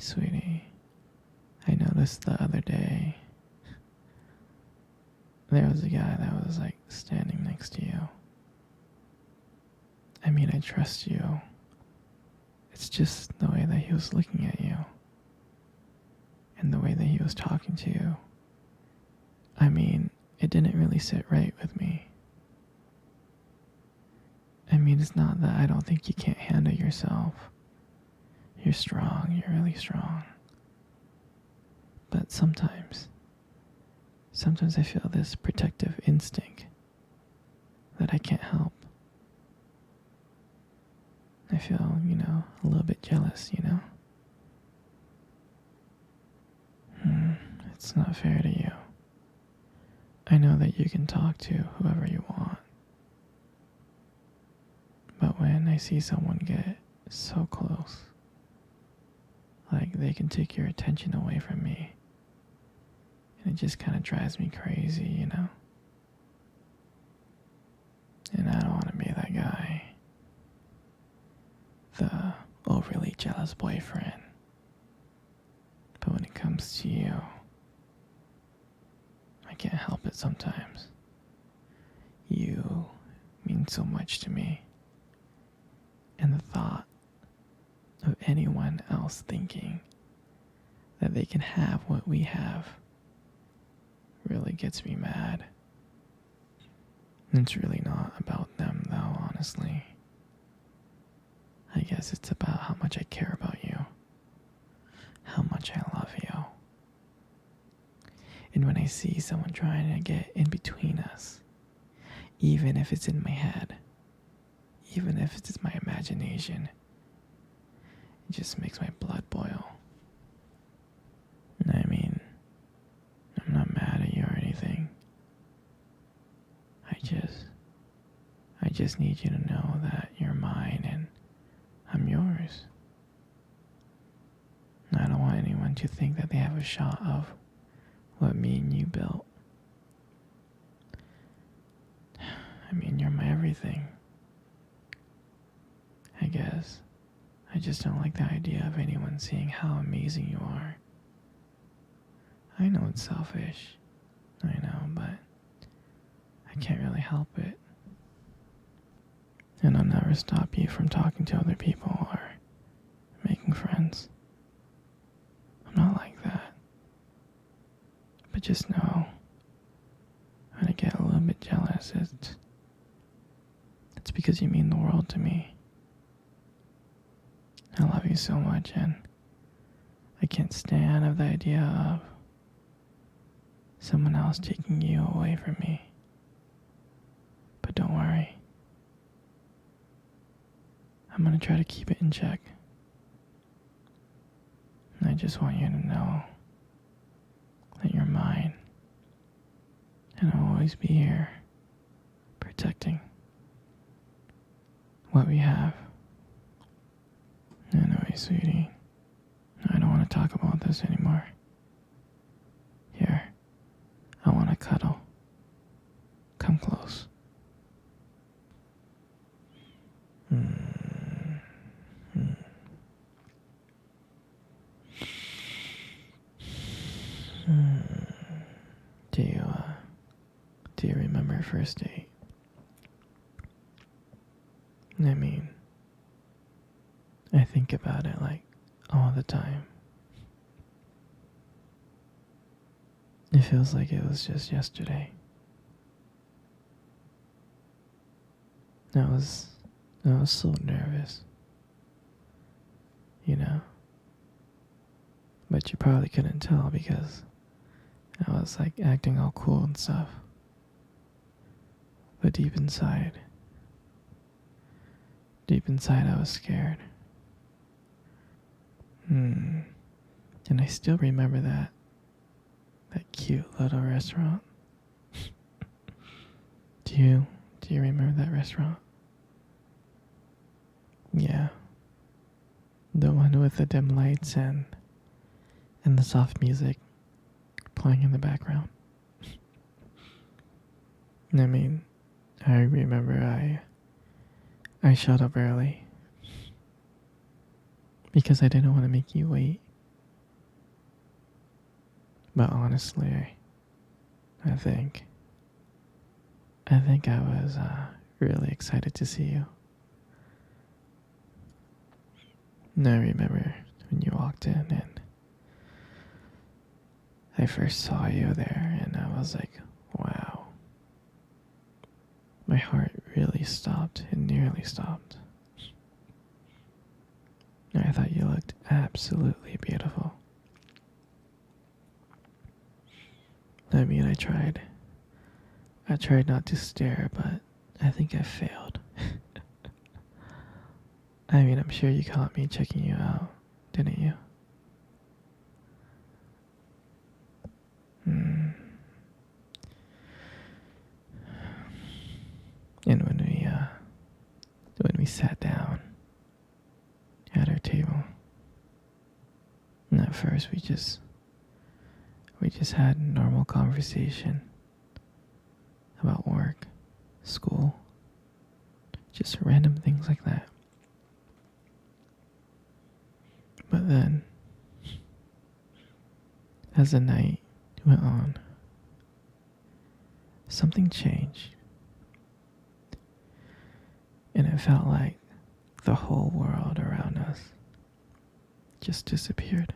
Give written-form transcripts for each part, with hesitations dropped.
Sweetie, I noticed the other day there was a guy that was like standing next to you. I mean, I trust you. It's just the way that he was looking at you and the way that he was talking to you. I mean, it didn't really sit right with me. I mean, it's not that I don't think you can't handle yourself. You're strong, you're really strong. But sometimes I feel this protective instinct that I can't help. I feel, a little bit jealous, It's not fair to you. I know that you can talk to whoever you want. But when I see someone get so close, like they can take your attention away from me, and it just kind of drives me crazy, And I don't want to be that guy. The overly jealous boyfriend. But when it comes to you, I can't help it sometimes. You mean so much to me. And the thought of anyone else thinking that they can have what we have really gets me mad. It's really not about them, though, honestly. I guess it's about how much I care about you, how much I love you. And when I see someone trying to get in between us, even if it's in my head, even if it's my imagination, it just makes my blood boil. I mean, I'm not mad at you or anything. I just need you to know that you're mine and I'm yours. I don't want anyone to think that they have a shot of what me and you built. I mean, you're my everything. I guess. I just don't like the idea of anyone seeing how amazing you are. I know it's selfish. I know, but I can't really help it. And I'll never stop you from talking to other people or making friends. I'm not like that. But just know, when I get a little bit jealous, it's because you mean the world to me. I love you so much, and I can't stand the idea of someone else taking you away from me. But don't worry. I'm gonna try to keep it in check. And I just want you to know that you're mine. And I'll always be here, protecting what we have. Anyway, sweetie, I don't want to talk about this anymore. Here, I want to cuddle. Come close. Do you remember first date? I mean, I think about it like all the time. It feels like it was just yesterday. I was so nervous. But you probably couldn't tell because I was like acting all cool and stuff. But deep inside I was scared. And I still remember that cute little restaurant. Do you remember that restaurant? Yeah. The one with the dim lights and the soft music playing in the background. I mean, I remember I showed up early because I didn't want to make you wait. But honestly, I think I think I was really excited to see you. And I remember when you walked in and I first saw you there, and I was like, wow. My heart really stopped. It nearly stopped. I thought you looked absolutely beautiful. I mean, I tried. I tried not to stare, but I think I failed. I mean, I'm sure you caught me checking you out, didn't you? Hmm. And when we sat down at our table, and at first we just had normal conversation about work, school, just random things like that. But then, as the night went on, something changed. And it felt like the whole world around us just disappeared.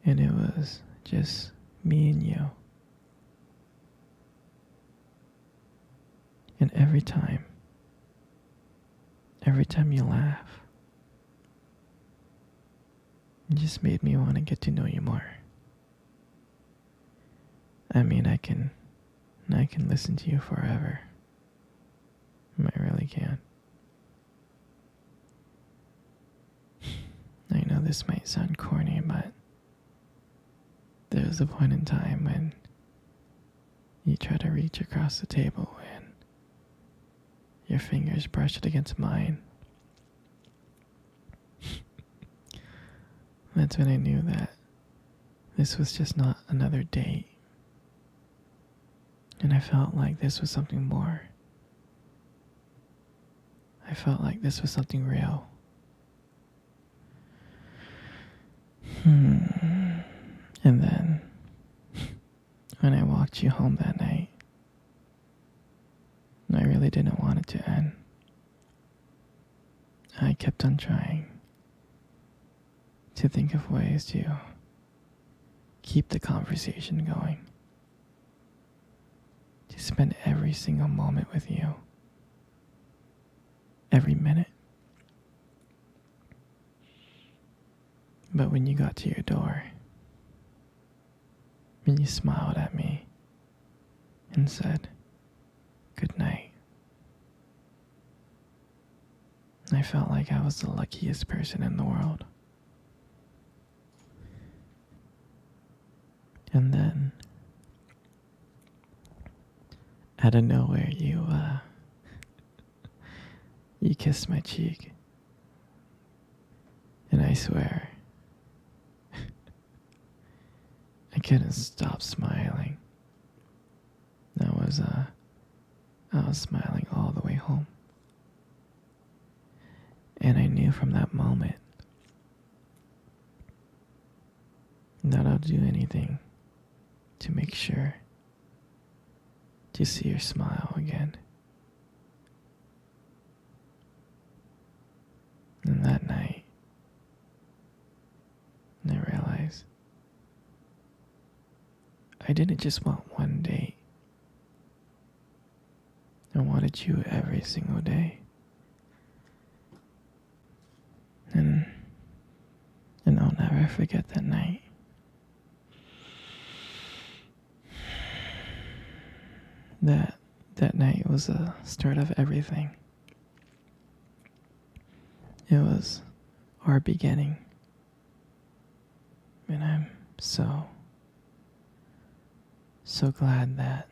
And it was just me and you. And every time you laugh, it just made me want to get to know you more. I mean, I can listen to you forever. I really can. I know this might sound corny, but there was a point in time when you try to reach across the table and your fingers brushed against mine. That's when I knew that this was just not another date. And I felt like this was something more. I felt like this was something real. And then, when I walked you home that night, I really didn't want it to end. I kept on trying to think of ways to keep the conversation going, to spend every single moment with you, every minute. But when you got to your door, and you smiled at me and said, "Good night," I felt like I was the luckiest person in the world. And then, out of nowhere, you kissed my cheek. And I swear, I couldn't stop smiling. I was smiling all the way home. And I knew from that moment that I'll do anything to make sure to see your smile again. And that night, I realized I didn't just want one date. I wanted you every single day. And I'll never forget that night. That night was the start of everything. It was our beginning. And I'm so glad that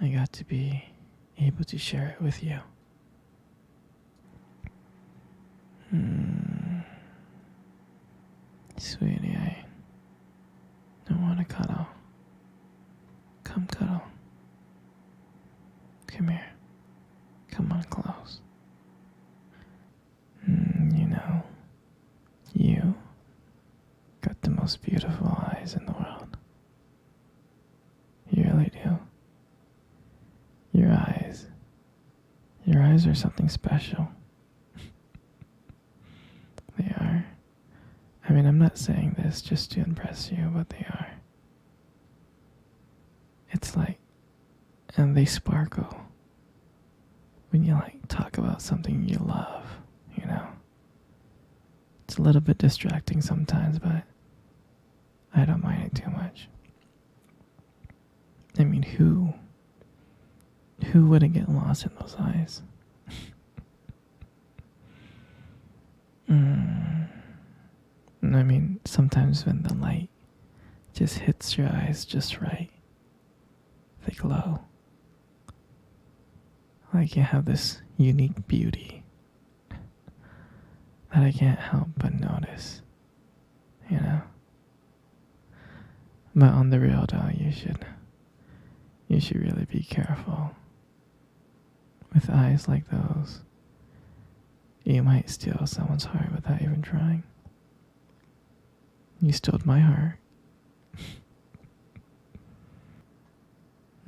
I got to be able to share it with you. Sweetie, I want to cuddle. Come cuddle. Come here. Come on close. You know, most beautiful eyes in the world. You really do. Your eyes. Your eyes are something special. They are. I mean, I'm not saying this just to impress you, but they are. It's like, and they sparkle when you like talk about something you love, you know? It's a little bit distracting sometimes, but I don't mind it too much. I mean, who wouldn't get lost in those eyes? I mean, sometimes when the light just hits your eyes just right, they glow. Like you have this unique beauty that I can't help but notice, you know? But on the real though, you should really be careful. With eyes like those, you might steal someone's heart without even trying. You stole my heart.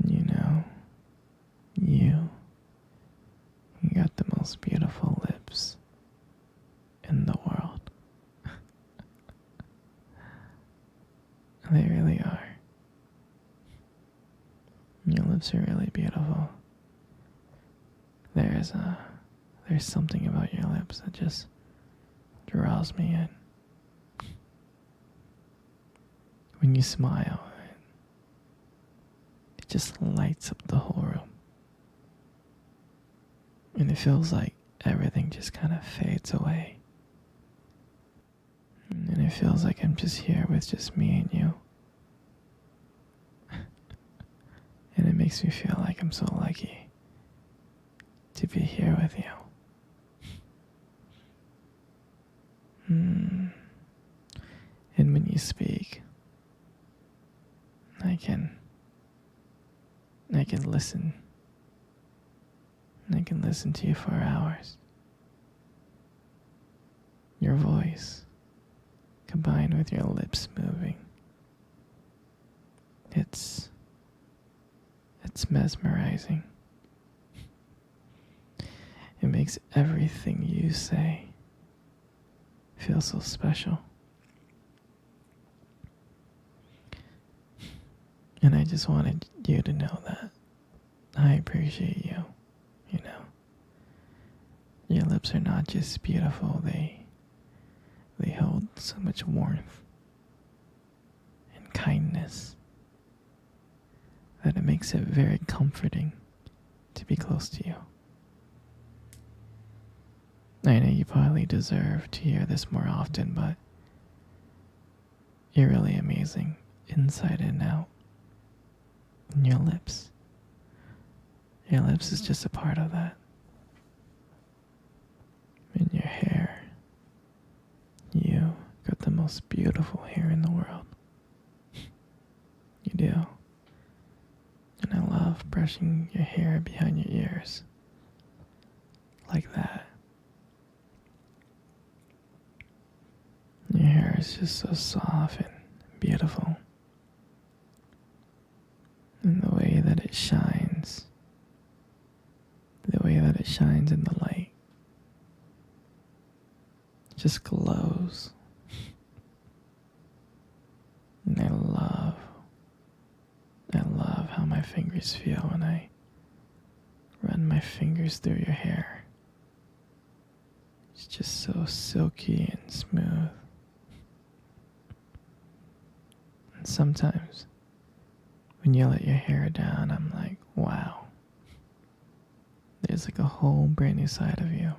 You know, you got the most beautiful lips in the world. They really are. Your lips are really beautiful. There's something about your lips that just draws me in. When you smile, it just lights up the whole room. And it feels like everything just kind of fades away. And it feels like I'm just here with just me and you. And it makes me feel like I'm so lucky to be here with you. And when you speak, I can listen. I can listen to you for hours. Your voice, combined with your lips moving, it's mesmerizing. It makes everything you say feel so special. And I just wanted you to know that I appreciate you, you know. Your lips are not just beautiful, they hold so much warmth and kindness that it makes it very comforting to be close to you. I know you probably deserve to hear this more often, but you're really amazing inside and out. And your lips is just a part of that. And your hair, you got the most beautiful hair in the world. You do. And I love brushing your hair behind your ears. Like that. Your hair is just so soft and beautiful. And the way that it shines. The way that it shines in the light. Just glows. And I love how my fingers feel when I run my fingers through your hair. It's just so silky and smooth. And sometimes, when you let your hair down, I'm like, wow. There's like a whole brand new side of you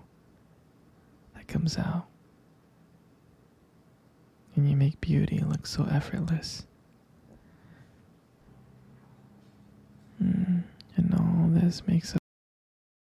that comes out. And you make beauty look so effortless. And all this makes